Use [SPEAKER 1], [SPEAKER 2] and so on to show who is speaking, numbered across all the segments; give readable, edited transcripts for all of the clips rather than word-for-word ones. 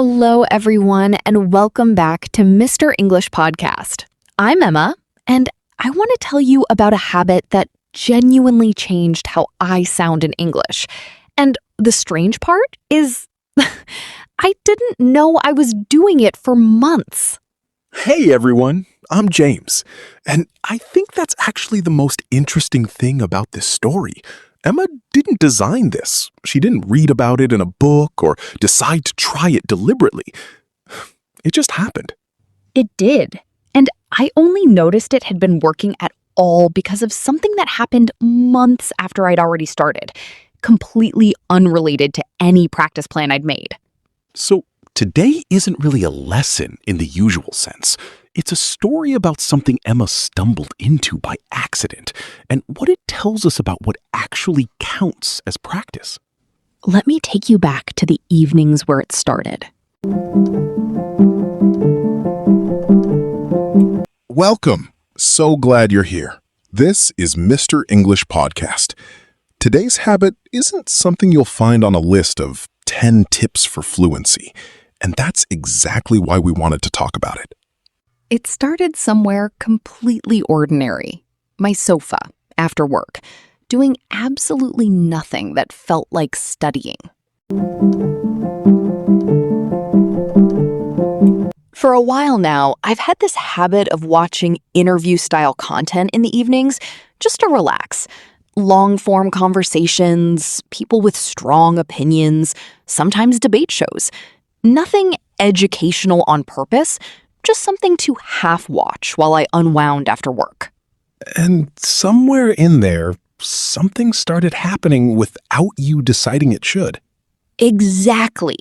[SPEAKER 1] Hello, everyone, and welcome back to Mr. English Podcast. I'm Emma, and I want to tell you about a habit that genuinely changed how I sound in English. And the strange part is I didn't know I was doing it for months.
[SPEAKER 2] Hey everyone, I'm James, and I think that's actually the most interesting thing about this story. Emma didn't design this. She didn't read about it in a book or decide to try it deliberately. It just happened.
[SPEAKER 1] It did, and I only noticed it had been working at all because of something that happened months after I'd already started, completely unrelated to any practice plan I'd made.
[SPEAKER 2] So today isn't really a lesson in the usual sense. It's a story about something Emma stumbled into by accident and what it tells us about what actually counts as practice.
[SPEAKER 1] Let me take you back to the evenings where it started.
[SPEAKER 3] Welcome. So glad you're here. This is Mr. English Podcast. Today's habit isn't something you'll find on a list of 10 tips for fluency, and that's exactly why we wanted to talk about it.
[SPEAKER 1] It started somewhere completely ordinary. My sofa, after work, doing absolutely nothing that felt like studying. For a while now, I've had this habit of watching interview-style content in the evenings just to relax. Long-form conversations, people with strong opinions, sometimes debate shows. Nothing educational on purpose, just something to half-watch while I unwound after work.
[SPEAKER 2] And somewhere in there, something started happening without you deciding it should.
[SPEAKER 1] Exactly.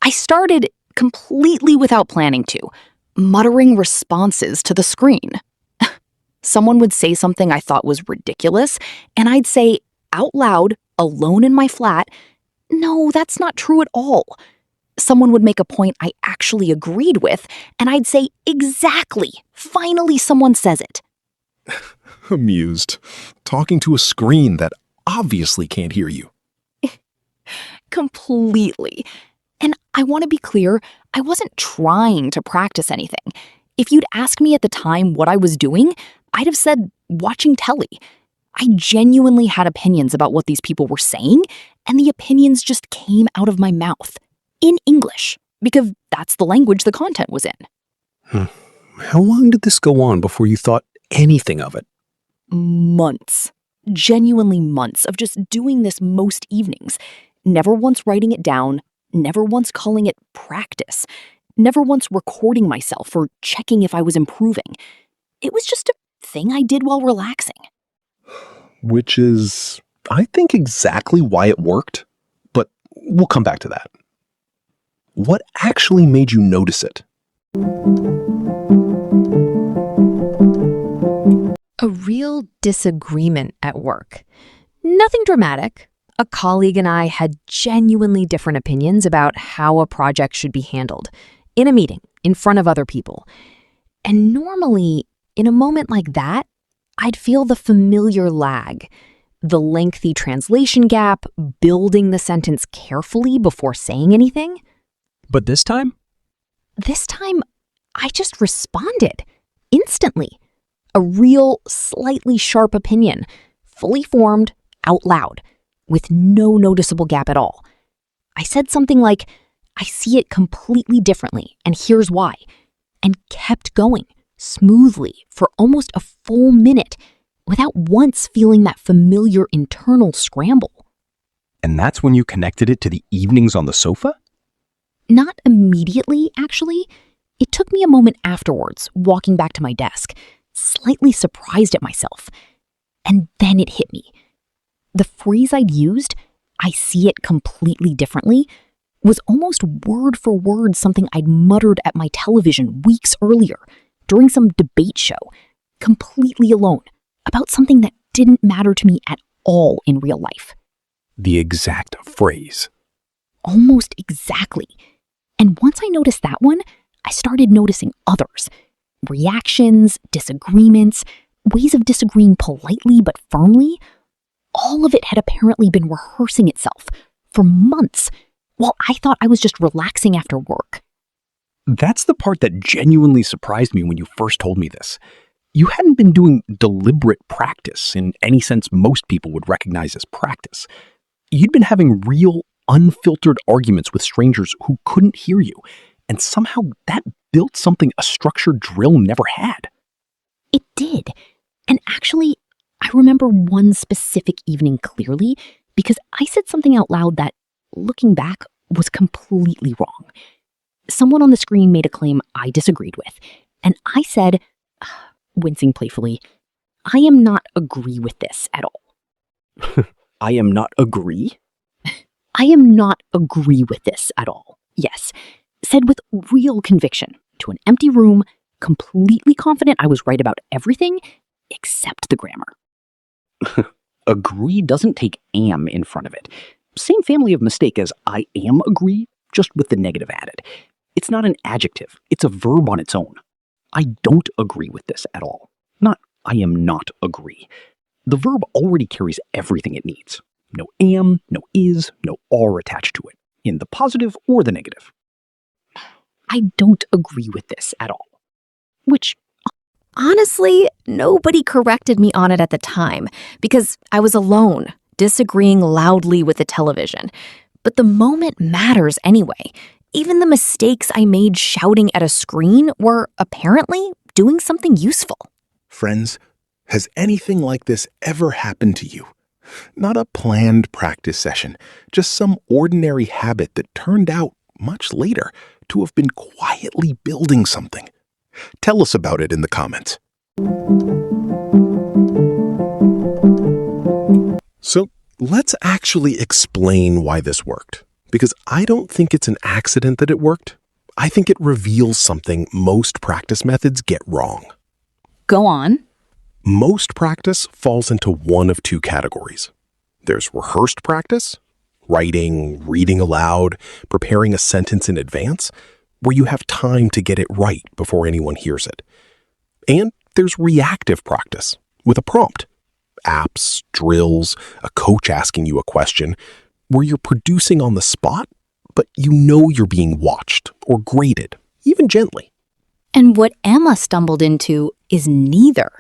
[SPEAKER 1] I started completely without planning to, muttering responses to the screen. Someone would say something I thought was ridiculous, and I'd say out loud, alone in my flat, "No, that's not true at all." Someone would make a point I actually agreed with, and I'd say, "Exactly! Finally someone says it."
[SPEAKER 2] Amused. Talking to a screen that obviously can't hear you.
[SPEAKER 1] Completely. And I want to be clear, I wasn't trying to practice anything. If you'd asked me at the time what I was doing, I'd have said watching telly. I genuinely had opinions about what these people were saying, and the opinions just came out of my mouth. In English, because that's the language the content was in.
[SPEAKER 4] How long did this go on before you thought anything of it?
[SPEAKER 1] Months. Genuinely months of just doing this most evenings. Never once writing it down, never once calling it practice, never once recording myself or checking if I was improving. It was just a thing I did while relaxing.
[SPEAKER 4] Which is, I think, exactly why it worked, but we'll come back to that. What actually made you notice it?
[SPEAKER 1] A real disagreement at work. Nothing dramatic. A colleague and I had genuinely different opinions about how a project should be handled in a meeting, in front of other people. And normally, in a moment like that, I'd feel the familiar lag, the lengthy translation gap, building the sentence carefully before saying anything.
[SPEAKER 4] But this time?
[SPEAKER 1] This time, I just responded instantly. A real, slightly sharp opinion, fully formed, out loud, with no noticeable gap at all. I said something like, "I see it completely differently, and here's why," and kept going smoothly for almost a full minute without once feeling that familiar internal scramble.
[SPEAKER 4] And that's when you connected it to the evenings on the sofa?
[SPEAKER 1] Not immediately, actually. It took me a moment afterwards, walking back to my desk, slightly surprised at myself. And then it hit me. The phrase I'd used, "I see it completely differently," was almost word for word something I'd muttered at my television weeks earlier, during some debate show, completely alone, about something that didn't matter to me at all in real life.
[SPEAKER 4] The exact phrase.
[SPEAKER 1] Almost exactly. And once I noticed that one, I started noticing others. Reactions, disagreements, ways of disagreeing politely but firmly. All of it had apparently been rehearsing itself for months, Well, I thought I was just relaxing after work.
[SPEAKER 4] That's the part that genuinely surprised me when you first told me this. You hadn't been doing deliberate practice in any sense most people would recognize as practice. You'd been having real, unfiltered arguments with strangers who couldn't hear you, and somehow that built something a structured drill never had.
[SPEAKER 1] It did. And actually, I remember one specific evening clearly because I said something out loud that, looking back, was completely wrong. Someone on the screen made a claim I disagreed with, and I said, wincing playfully, I am not agree with this at all.
[SPEAKER 4] I am not agree?
[SPEAKER 1] I am not agree with this at all. Yes, said with real conviction to an empty room, completely confident I was right about everything except the grammar.
[SPEAKER 4] Agree doesn't take am in front of it. Same family of mistake as I am agree, just with the negative added. It's not an adjective, it's a verb on its own. I don't agree with this at all. Not I am not agree. The verb already carries everything it needs. No am, no is, no are attached to it, in the positive or the negative.
[SPEAKER 1] I don't agree with this at all. Which,
[SPEAKER 5] Honestly, nobody corrected me on it at the time because I was alone, disagreeing loudly with the television. But the moment matters anyway. Even the mistakes I made shouting at a screen were apparently doing something useful.
[SPEAKER 2] Friends, has anything like this ever happened to you? Not a planned practice session, just some ordinary habit that turned out, much later, to have been quietly building something. Tell us about it in the comments. So, let's actually explain why this worked. Because I don't think it's an accident that it worked. I think it reveals something most practice methods get wrong.
[SPEAKER 1] go on.
[SPEAKER 2] Most practice falls into one of two categories. There's rehearsed practice, writing, reading aloud, preparing a sentence in advance, where you have time to get it right before anyone hears it. And there's reactive practice, with a prompt. Apps, drills, a coach asking you a question, where you're producing on the spot, but you know you're being watched or graded, even gently.
[SPEAKER 1] And what Emma stumbled into is neither.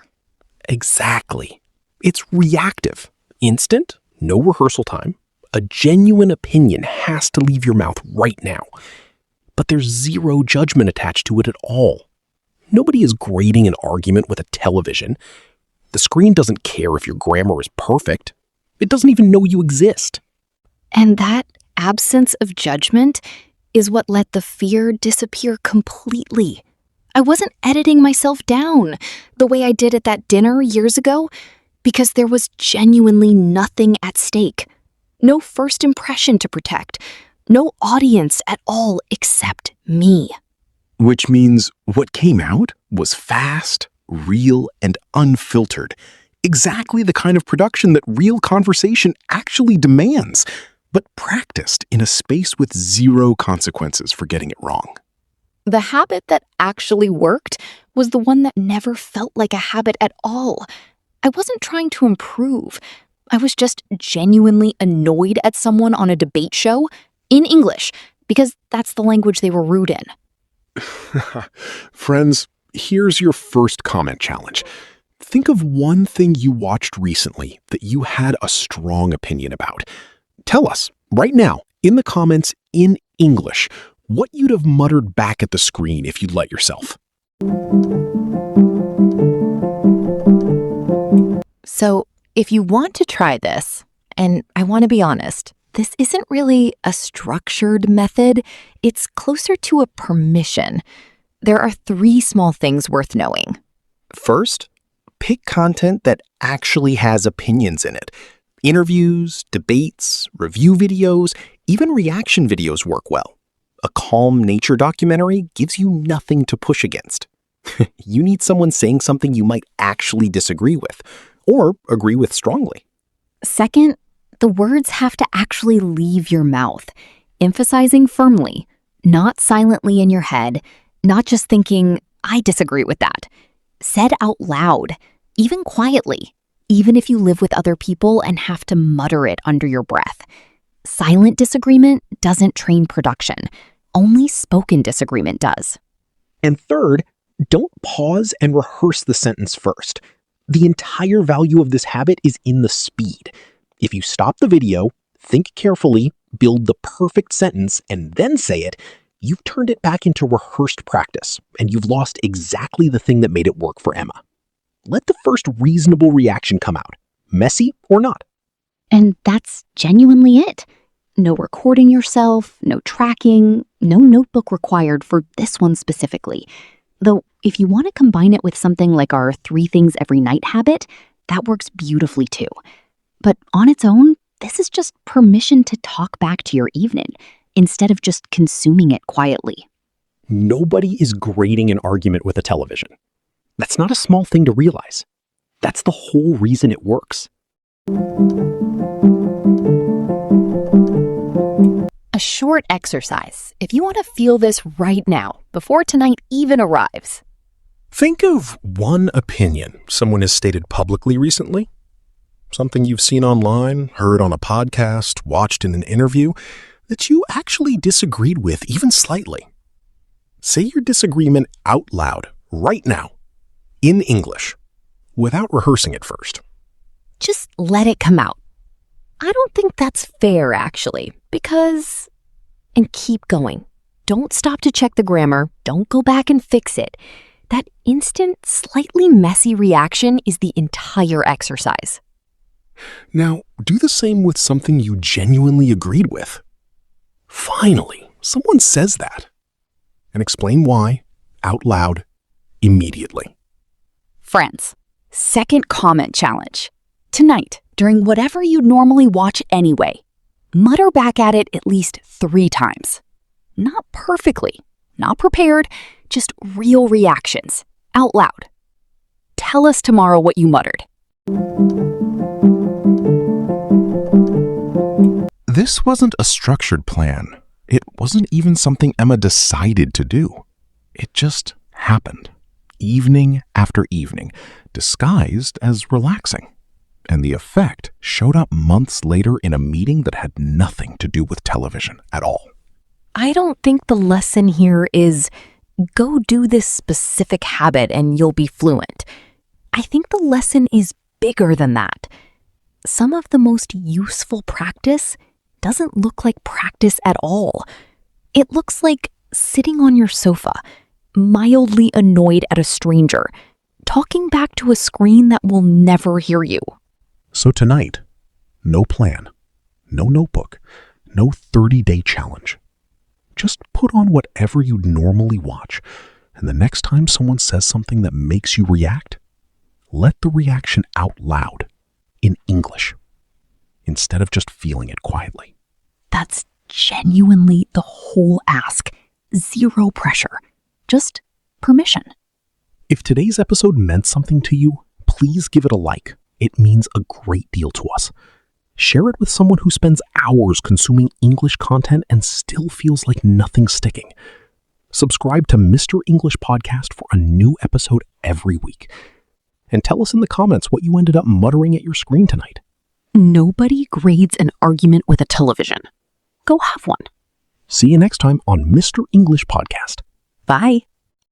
[SPEAKER 2] Exactly. It's reactive. Instant, no rehearsal time. A genuine opinion has to leave your mouth right now. But there's zero judgment attached to it at all. Nobody is grading an argument with a television. The screen doesn't care if your grammar is perfect. It doesn't even know you exist.
[SPEAKER 5] And that absence of judgment is what let the fear disappear completely. I wasn't editing myself down the way I did at that dinner years ago because there was genuinely nothing at stake. No first impression to protect. No audience at all except me.
[SPEAKER 2] Which means what came out was fast, real, and unfiltered. Exactly the kind of production that real conversation actually demands, but practiced in a space with zero consequences for getting it wrong.
[SPEAKER 5] The habit that actually worked was the one that never felt like a habit at all. I wasn't trying to improve. I was just genuinely annoyed at someone on a debate show in English because that's the language they were rude in.
[SPEAKER 2] Friends, here's your first comment challenge. Think of one thing you watched recently that you had a strong opinion about. Tell us, right now, in the comments in English, what you'd have muttered back at the screen if you'd let yourself.
[SPEAKER 5] So, if you want to try this, and I want to be honest, this isn't really a structured method. It's closer to a permission. There are 3 small things worth knowing.
[SPEAKER 4] First, pick content that actually has opinions in it. Interviews, debates, review videos, even reaction videos work well. A calm nature documentary gives you nothing to push against. You need someone saying something you might actually disagree with, or agree with strongly.
[SPEAKER 1] Second, the words have to actually leave your mouth, emphasizing firmly, not silently in your head, not just thinking, I disagree with that. Said out loud, even quietly, even if you live with other people and have to mutter it under your breath. Silent disagreement doesn't train production. Only spoken disagreement does.
[SPEAKER 6] And third, don't pause and rehearse the sentence first. The entire value of this habit is in the speed. If you stop the video, think carefully, build the perfect sentence, and then say it, you've turned it back into rehearsed practice, and you've lost exactly the thing that made it work for Emma. Let the first reasonable reaction come out, messy or not.
[SPEAKER 1] And that's genuinely it. No recording yourself, no tracking, no notebook required for this one specifically. Though, if you want to combine it with something like our 3 things every night habit, that works beautifully too. But on its own, this is just permission to talk back to your evening, instead of just consuming it quietly.
[SPEAKER 4] Nobody is grading an argument with a television. That's not a small thing to realize. That's the whole reason it works.
[SPEAKER 1] A short exercise, if you want to feel this right now, before tonight even arrives.
[SPEAKER 2] Think of one opinion someone has stated publicly recently. Something you've seen online, heard on a podcast, watched in an interview, that you actually disagreed with, even slightly. Say your disagreement out loud, right now, in English, without rehearsing it first.
[SPEAKER 1] Just let it come out. I don't think that's fair, actually, because... And keep going. Don't stop to check the grammar. Don't go back and fix it. That instant, slightly messy reaction is the entire exercise.
[SPEAKER 2] Now, do the same with something you genuinely agreed with. Finally, someone says that. And explain why, out loud, immediately.
[SPEAKER 1] Friends, second comment challenge. Tonight, during whatever you'd normally watch anyway, mutter back at it at least 3 times. Not perfectly, not prepared, just real reactions, out loud. Tell us tomorrow what you muttered.
[SPEAKER 3] This wasn't a structured plan. It wasn't even something Emma decided to do. It just happened, evening after evening, disguised as relaxing. And the effect showed up months later in a meeting that had nothing to do with television at all.
[SPEAKER 1] I don't think the lesson here is go do this specific habit and you'll be fluent. I think the lesson is bigger than that. Some of the most useful practice doesn't look like practice at all. It looks like sitting on your sofa, mildly annoyed at a stranger, talking back to a screen that will never hear you.
[SPEAKER 3] So tonight, no plan, no notebook, no 30-day challenge. Just put on whatever you'd normally watch, and the next time someone says something that makes you react, let the reaction out loud, in English, instead of just feeling it quietly.
[SPEAKER 1] That's genuinely the whole ask. Zero pressure. Just permission.
[SPEAKER 2] If today's episode meant something to you, please give it a like. It means a great deal to us. Share it with someone who spends hours consuming English content and still feels like nothing's sticking. Subscribe to Mr. English Podcast for a new episode every week. And tell us in the comments what you ended up muttering at your screen tonight.
[SPEAKER 1] Nobody grades an argument with a television. Go have one.
[SPEAKER 2] See you next time on Mr. English Podcast.
[SPEAKER 1] Bye.